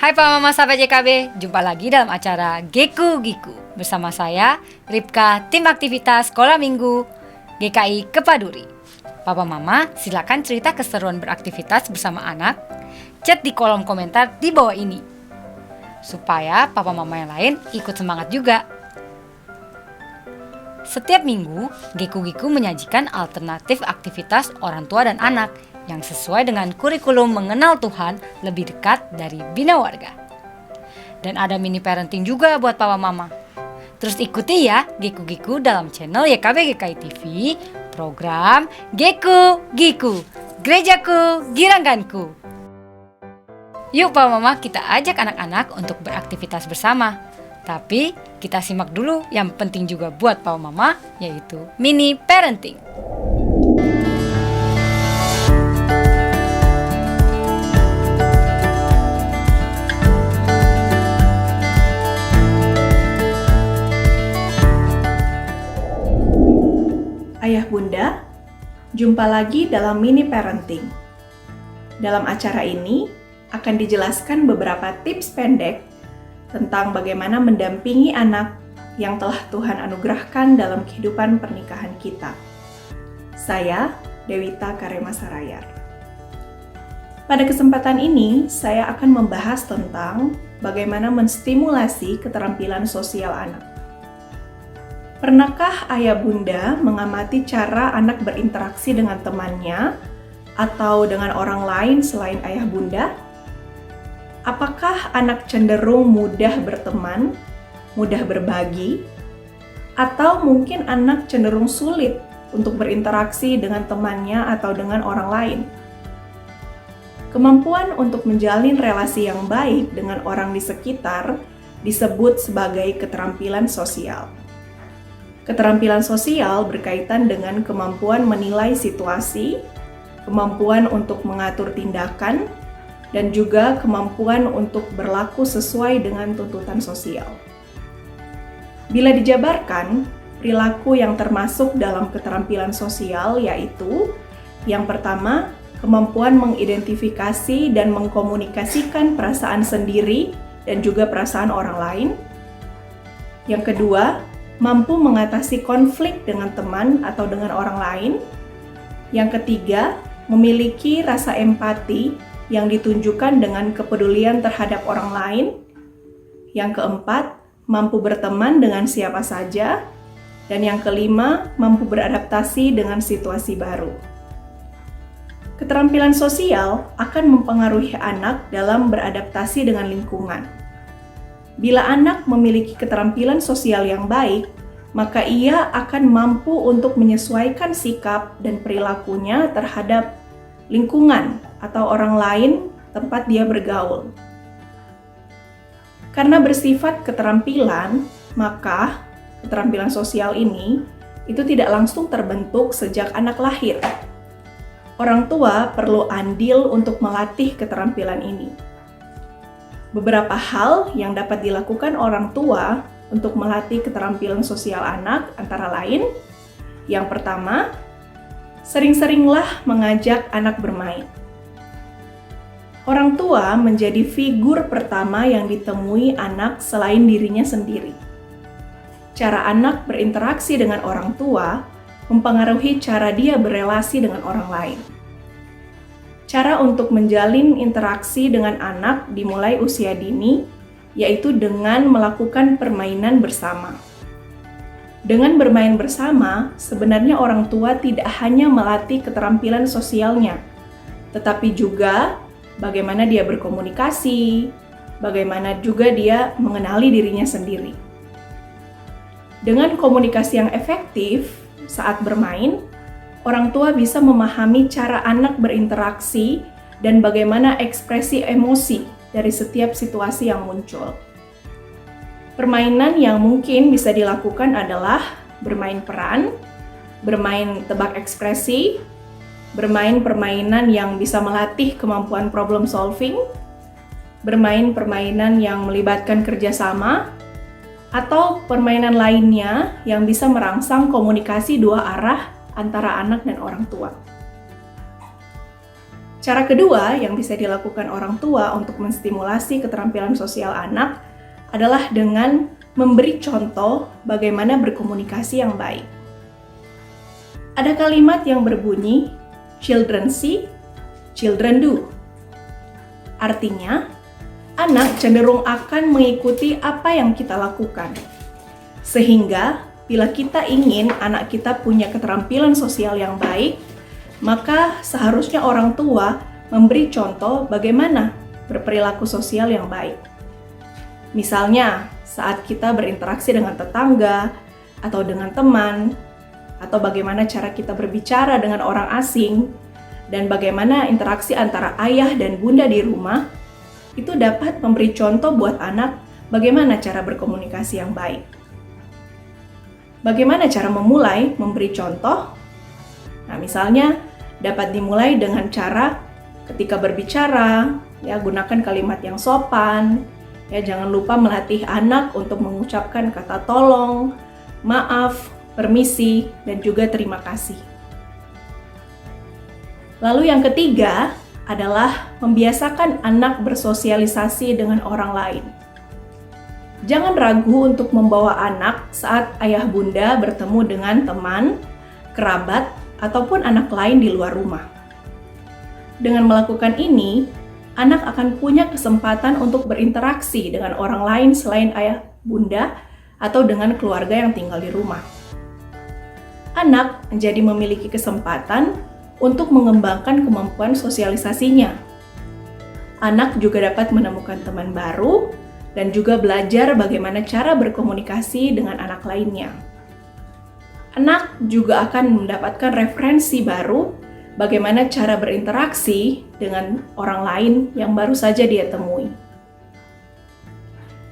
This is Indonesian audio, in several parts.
Hai Pak Mama sahabat JKB, jumpa lagi dalam acara Geku Giku bersama saya, Ripka, tim aktivitas Sekolah Minggu GKI Kepaduri. Papa Mama, silakan cerita keseruan beraktivitas bersama anak, chat di kolom komentar di bawah ini, supaya Papa Mama yang lain ikut semangat juga. Setiap minggu, Geku Giku menyajikan alternatif aktivitas orang tua dan anak yang sesuai dengan kurikulum mengenal Tuhan lebih dekat dari Bina Warga. Dan ada mini parenting juga buat Papa Mama. Terus ikuti ya Geku Giku dalam channel YKB GKI TV, program Geku Giku, Gerejaku Giranganku. Yuk Papa Mama, kita ajak anak-anak untuk beraktivitas bersama. Tapi kita simak dulu yang penting juga buat Papa Mama, yaitu mini parenting. Ayah Bunda, jumpa lagi dalam mini parenting. Dalam acara ini akan dijelaskan beberapa tips pendek tentang bagaimana mendampingi anak yang telah Tuhan anugerahkan dalam kehidupan pernikahan kita. Saya, Dewita Karema Sarayar. Pada kesempatan ini, saya akan membahas tentang bagaimana menstimulasi keterampilan sosial anak. Pernahkah ayah bunda mengamati cara anak berinteraksi dengan temannya atau dengan orang lain selain ayah bunda? Apakah anak cenderung mudah berteman, mudah berbagi, atau mungkin anak cenderung sulit untuk berinteraksi dengan temannya atau dengan orang lain? Kemampuan untuk menjalin relasi yang baik dengan orang di sekitar disebut sebagai keterampilan sosial. Keterampilan sosial berkaitan dengan kemampuan menilai situasi, kemampuan untuk mengatur tindakan, dan juga kemampuan untuk berlaku sesuai dengan tuntutan sosial. Bila dijabarkan, perilaku yang termasuk dalam keterampilan sosial yaitu yang pertama, kemampuan mengidentifikasi dan mengkomunikasikan perasaan sendiri dan juga perasaan orang lain. Yang kedua, mampu mengatasi konflik dengan teman atau dengan orang lain. Yang ketiga, memiliki rasa empati yang ditunjukkan dengan kepedulian terhadap orang lain. Yang keempat, mampu berteman dengan siapa saja. Dan yang kelima, mampu beradaptasi dengan situasi baru. Keterampilan sosial akan mempengaruhi anak dalam beradaptasi dengan lingkungan. Bila anak memiliki keterampilan sosial yang baik, maka ia akan mampu untuk menyesuaikan sikap dan perilakunya terhadap lingkungan atau orang lain tempat dia bergaul. Karena bersifat keterampilan, maka keterampilan sosial ini itu tidak langsung terbentuk sejak anak lahir. Orang tua perlu andil untuk melatih keterampilan ini. Beberapa hal yang dapat dilakukan orang tua untuk melatih keterampilan sosial anak antara lain, yang pertama, sering-seringlah mengajak anak bermain. Orang tua menjadi figur pertama yang ditemui anak selain dirinya sendiri. Cara anak berinteraksi dengan orang tua mempengaruhi cara dia berelasi dengan orang lain. Cara untuk menjalin interaksi dengan anak dimulai usia dini, yaitu dengan melakukan permainan bersama. Dengan bermain bersama, sebenarnya orang tua tidak hanya melatih keterampilan sosialnya, tetapi juga bagaimana dia berkomunikasi, bagaimana juga dia mengenali dirinya sendiri. Dengan komunikasi yang efektif saat bermain, orang tua bisa memahami cara anak berinteraksi dan bagaimana ekspresi emosi dari setiap situasi yang muncul. Permainan yang mungkin bisa dilakukan adalah bermain peran, bermain tebak ekspresi, bermain permainan yang bisa melatih kemampuan problem solving, bermain permainan yang melibatkan kerjasama, atau permainan lainnya yang bisa merangsang komunikasi dua arah antara anak dan orang tua. Cara kedua yang bisa dilakukan orang tua untuk menstimulasi keterampilan sosial anak adalah dengan memberi contoh bagaimana berkomunikasi yang baik. Ada kalimat yang berbunyi, "Children see, children do." Artinya, anak cenderung akan mengikuti apa yang kita lakukan. Sehingga, bila kita ingin anak kita punya keterampilan sosial yang baik, maka seharusnya orang tua memberi contoh bagaimana berperilaku sosial yang baik. Misalnya, saat kita berinteraksi dengan tetangga atau dengan teman, atau bagaimana cara kita berbicara dengan orang asing, dan bagaimana interaksi antara ayah dan bunda di rumah, itu dapat memberi contoh buat anak bagaimana cara berkomunikasi yang baik. Bagaimana cara memulai memberi contoh? Nah, misalnya dapat dimulai dengan cara ketika berbicara, ya gunakan kalimat yang sopan, ya jangan lupa melatih anak untuk mengucapkan kata tolong, maaf, permisi, dan juga terima kasih. Lalu yang ketiga adalah membiasakan anak bersosialisasi dengan orang lain. Jangan ragu untuk membawa anak saat ayah bunda bertemu dengan teman, kerabat, ataupun anak lain di luar rumah. Dengan melakukan ini, anak akan punya kesempatan untuk berinteraksi dengan orang lain selain ayah bunda atau dengan keluarga yang tinggal di rumah. Anak menjadi memiliki kesempatan untuk mengembangkan kemampuan sosialisasinya. Anak juga dapat menemukan teman baru dan juga belajar bagaimana cara berkomunikasi dengan anak lainnya. Anak juga akan mendapatkan referensi baru bagaimana cara berinteraksi dengan orang lain yang baru saja dia temui.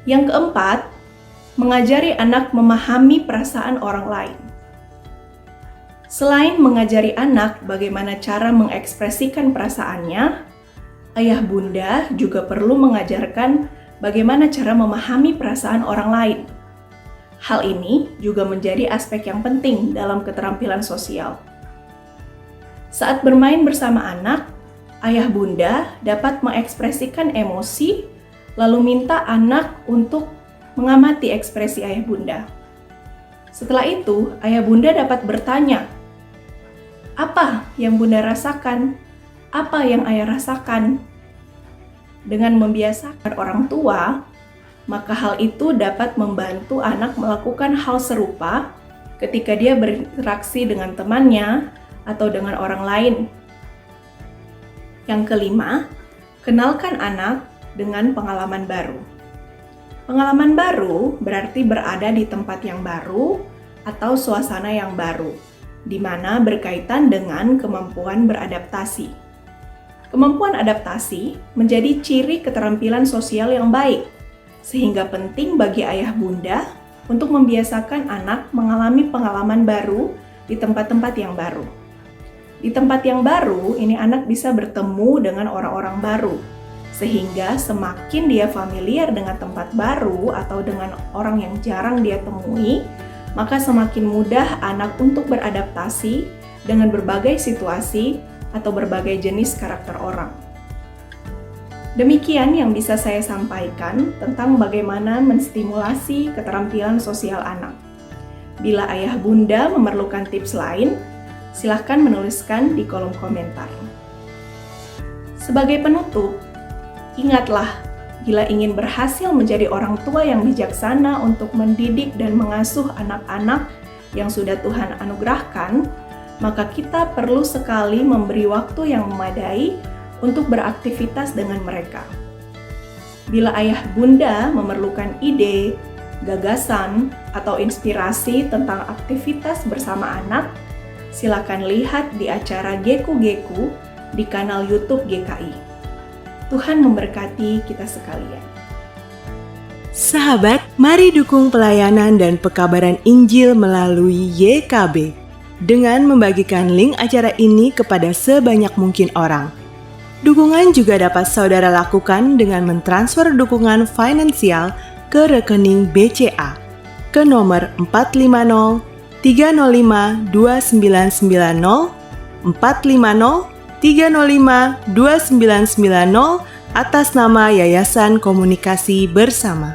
Yang keempat, mengajari anak memahami perasaan orang lain. Selain mengajari anak bagaimana cara mengekspresikan perasaannya, ayah bunda juga perlu mengajarkan bagaimana cara memahami perasaan orang lain. Hal ini juga menjadi aspek yang penting dalam keterampilan sosial. Saat bermain bersama anak, ayah bunda dapat mengekspresikan emosi, lalu minta anak untuk mengamati ekspresi ayah bunda. Setelah itu, ayah bunda dapat bertanya, "Apa yang bunda rasakan? Apa yang ayah rasakan?" Dengan membiasakan orang tua, maka hal itu dapat membantu anak melakukan hal serupa ketika dia berinteraksi dengan temannya atau dengan orang lain. Yang kelima, kenalkan anak dengan pengalaman baru. Pengalaman baru berarti berada di tempat yang baru atau suasana yang baru, di mana berkaitan dengan kemampuan beradaptasi. Kemampuan adaptasi menjadi ciri keterampilan sosial yang baik, sehingga penting bagi ayah bunda untuk membiasakan anak mengalami pengalaman baru di tempat-tempat yang baru. Di tempat yang baru, ini anak bisa bertemu dengan orang-orang baru, sehingga semakin dia familiar dengan tempat baru atau dengan orang yang jarang dia temui, maka semakin mudah anak untuk beradaptasi dengan berbagai situasi atau berbagai jenis karakter orang. Demikian yang bisa saya sampaikan tentang bagaimana menstimulasi keterampilan sosial anak. Bila ayah bunda memerlukan tips lain, silahkan menuliskan di kolom komentar. Sebagai penutup, ingatlah, bila ingin berhasil menjadi orang tua yang bijaksana untuk mendidik dan mengasuh anak-anak yang sudah Tuhan anugerahkan, maka kita perlu sekali memberi waktu yang memadai untuk beraktivitas dengan mereka. Bila ayah bunda memerlukan ide, gagasan, atau inspirasi tentang aktivitas bersama anak, silakan lihat di acara Geku-Geku di kanal YouTube GKI. Tuhan memberkati kita sekalian. Sahabat, mari dukung pelayanan dan pekabaran Injil melalui YKB dengan membagikan link acara ini kepada sebanyak mungkin orang. Dukungan juga dapat saudara lakukan dengan mentransfer dukungan finansial ke rekening BCA ke nomor 450 305 2990 450 305 2990 atas nama Yayasan Komunikasi Bersama.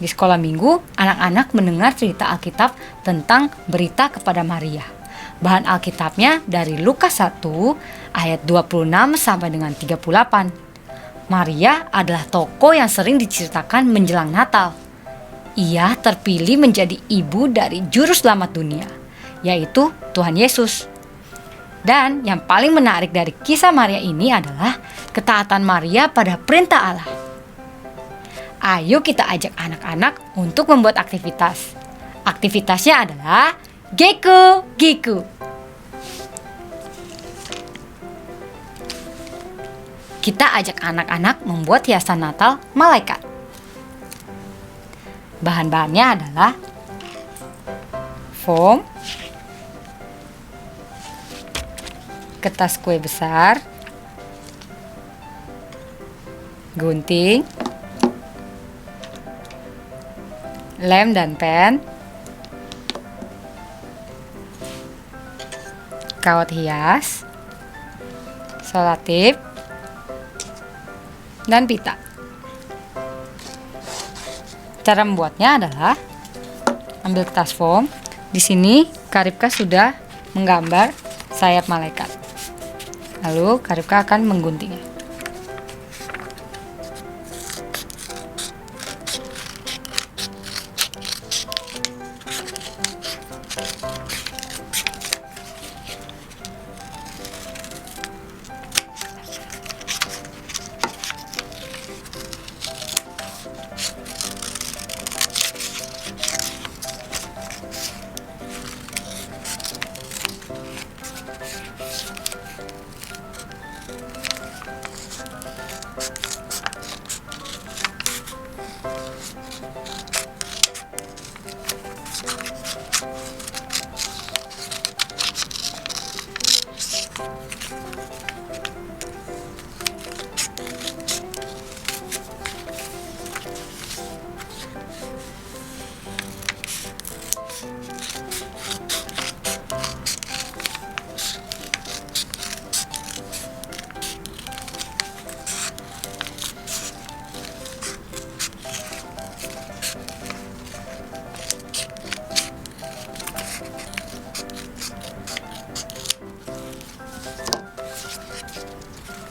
Di sekolah minggu, anak-anak mendengar cerita Alkitab tentang berita kepada Maria. Bahan Alkitabnya dari Lukas 1 ayat 26 sampai dengan 38. Maria adalah tokoh yang sering diceritakan menjelang Natal. Ia terpilih menjadi ibu dari juru selamat dunia, yaitu Tuhan Yesus. Dan yang paling menarik dari kisah Maria ini adalah ketaatan Maria pada perintah Allah. Ayo kita ajak anak-anak untuk membuat aktivitas. Aktivitasnya adalah Geku-Giku. Kita ajak anak-anak membuat hiasan Natal malaikat. Bahan-bahannya adalah foam, kertas kue besar, gunting, lem dan pen, kawat hias, selotip, dan pita. Cara membuatnya adalah ambil kertas foam. Di sini Karipka sudah menggambar sayap malaikat. Lalu Karipka akan mengguntingnya.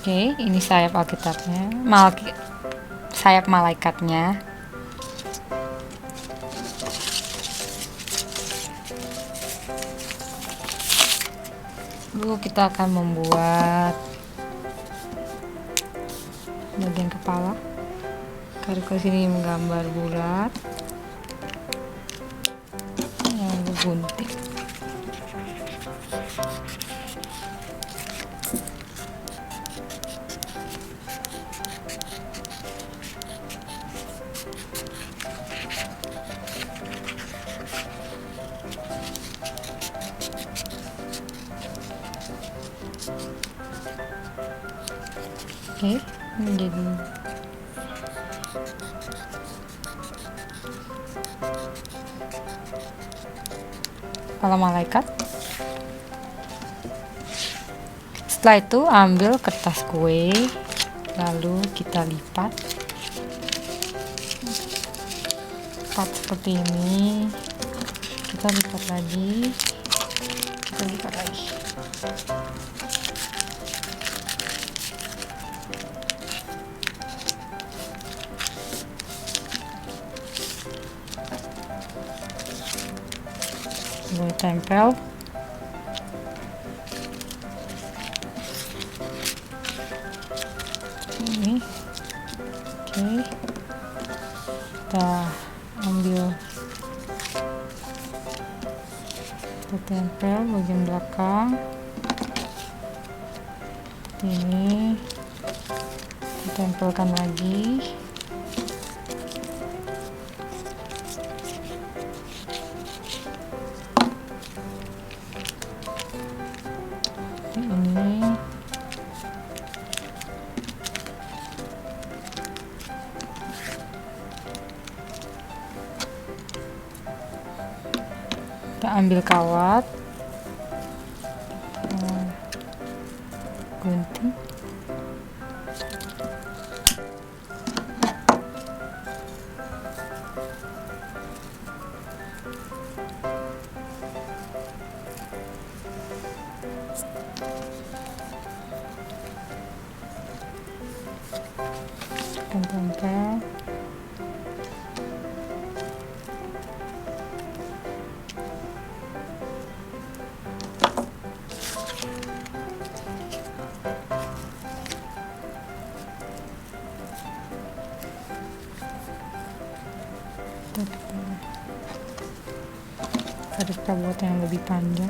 Oke, ini sayap Alkitabnya, sayap malaikatnya. Lalu kita akan membuat bagian kepala. Karipka sini menggambar bulat, lalu gunting. Oke, menjadi kepala malaikat. Setelah itu ambil kertas kue, lalu kita lipat seperti ini. Kita lipat lagi, kita lipat lagi. Gue tempel. Ini. Oke. Kita ambil, kita tempel bagian belakang. Ini kita tempelkan lagi. Ini ambil kawat, gunting, tempel. Harus kita buat yang lebih panjang.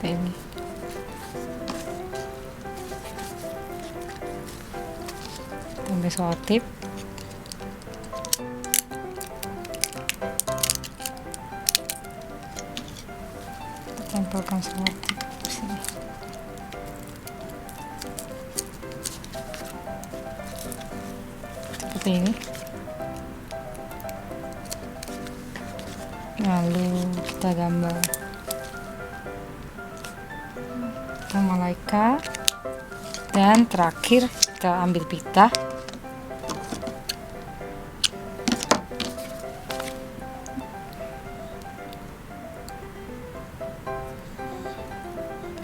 Seperti ini. Ambil selotip, tempelkan selotip di sini. Seperti ini. Lalu kita gambar malaikat, dan terakhir kita ambil pita.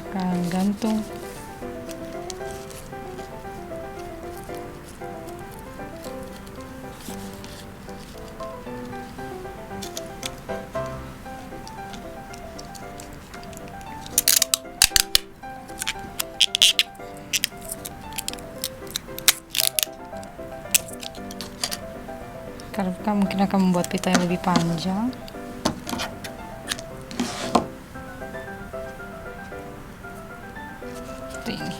Tekan gantung. Karena mungkin akan membuat pita yang lebih panjang. Seperti ini.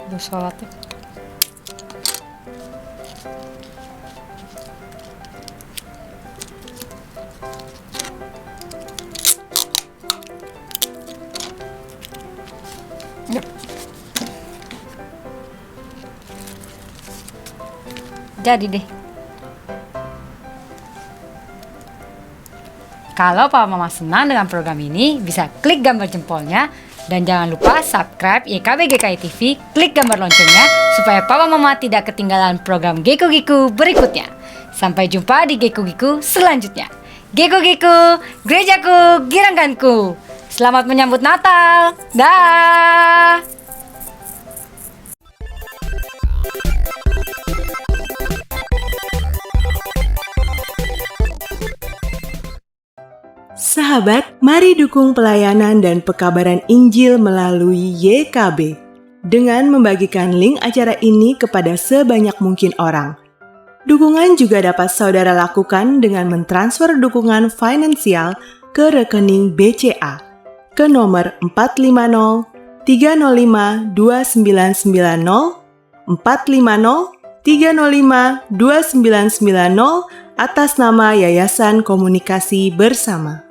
Terus selotip. Yep. Jadi deh. Kalau Papa Mama senang dengan program ini, bisa klik gambar jempolnya. Dan jangan lupa subscribe YKB GKI TV, klik gambar loncengnya, supaya Papa Mama tidak ketinggalan program Geko Giku berikutnya. Sampai jumpa di Geko Giku selanjutnya. Geko Giku, gerejaku, giranganku. Selamat menyambut Natal. Dah. Sahabat, mari dukung pelayanan dan pekabaran Injil melalui YKB dengan membagikan link acara ini kepada sebanyak mungkin orang. Dukungan juga dapat saudara lakukan dengan mentransfer dukungan finansial ke rekening BCA ke nomor 450 305 2990 450 305 2990 atas nama Yayasan Komunikasi Bersama.